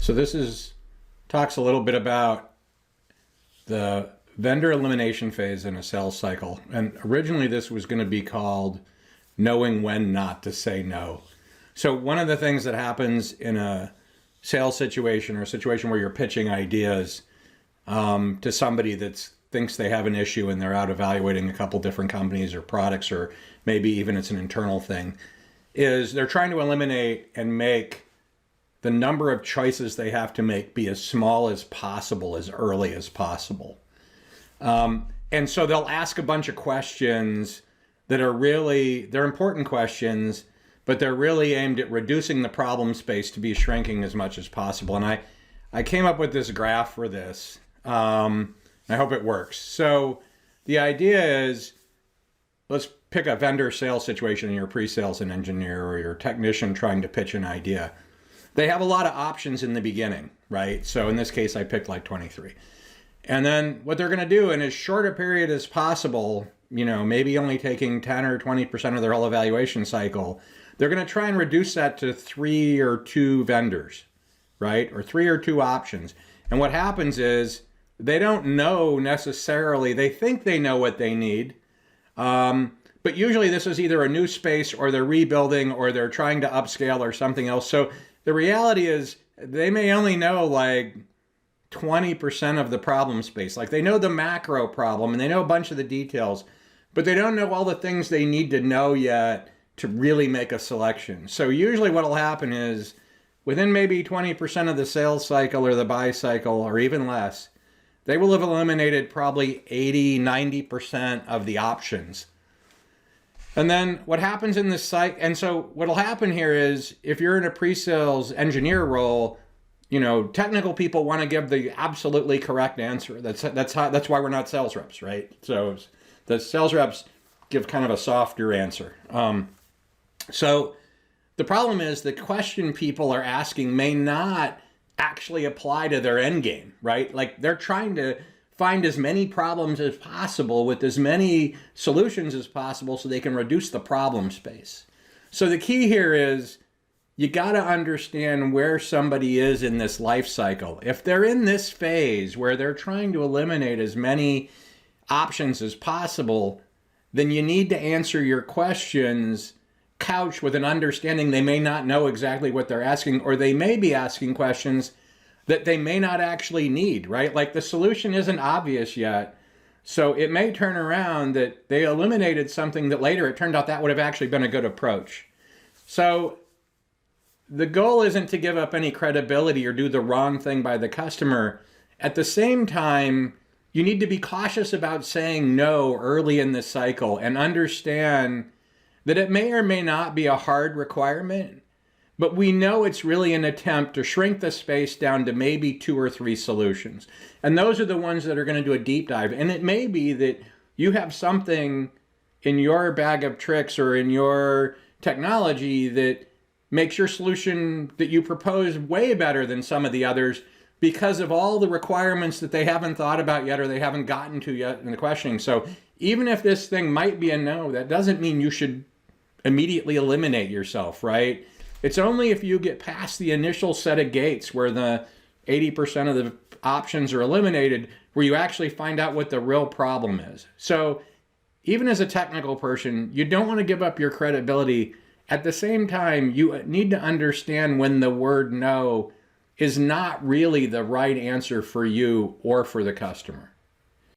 So talks a little bit about the vendor elimination phase in a sales cycle. And originally this was going to be called knowing when not to say no. So one of the things that happens in a sales situation or a situation where you're pitching ideas to somebody that thinks they have an issue and they're out evaluating a couple different companies or products, or maybe even it's an internal thing, is they're trying to eliminate and make the number of choices they have to make be as small as possible, as early as possible. And so they'll ask a bunch of questions that are they're important questions, but they're really aimed at reducing the problem space to be shrinking as much as possible. And I came up with this graph for this. I hope it works. So the idea is, let's pick a vendor sales situation and you're a pre-sales and engineer or you're a technician trying to pitch an idea. They have a lot of options in the beginning, right? So in this case, I picked like 23. And then what they're going to do in as short a period as possible, maybe only taking 10 or 20% of their whole evaluation cycle, they're going to try and reduce that to 3 or 2 vendors, right? Or 3 or 2 options. And what happens is they don't know necessarily, they think they know what they need. But usually this is either a new space or they're rebuilding or they're trying to upscale or something else. So the reality is they may only know like 20% of the problem space. Like they know the macro problem and they know a bunch of the details, but they don't know all the things they need to know yet to really make a selection. So usually what will happen is within maybe 20% of the sales cycle or the buy cycle or even less, they will have eliminated probably 80, 90% of the options. And then what happens in this site, and so what'll happen here is if you're in a pre-sales engineer role, technical people want to give the absolutely correct answer. That's why we're not sales reps, right? So the sales reps give kind of a softer answer. So the problem is the question people are asking may not actually apply to their end game, right? Like they're trying to find as many problems as possible with as many solutions as possible so they can reduce the problem space. So the key here is you got to understand where somebody is in this life cycle. If they're in this phase where they're trying to eliminate as many options as possible, then you need to answer your questions couched with an understanding they may not know exactly what they're asking, or they may be asking questions that they may not actually need, right? Like the solution isn't obvious yet. So it may turn around that they eliminated something that later it turned out that would have actually been a good approach. So the goal isn't to give up any credibility or do the wrong thing by the customer. At the same time, you need to be cautious about saying no early in the cycle and understand that it may or may not be a hard requirement, but we know it's really an attempt to shrink the space down to maybe 2 or 3 solutions. And those are the ones that are going to do a deep dive. And it may be that you have something in your bag of tricks or in your technology that makes your solution that you propose way better than some of the others because of all the requirements that they haven't thought about yet or they haven't gotten to yet in the questioning. So even if this thing might be a no, that doesn't mean you should immediately eliminate yourself, right? It's only if you get past the initial set of gates where the 80% of the options are eliminated where you actually find out what the real problem is. So even as a technical person, you don't want to give up your credibility. At the same time, you need to understand when the word no is not really the right answer for you or for the customer.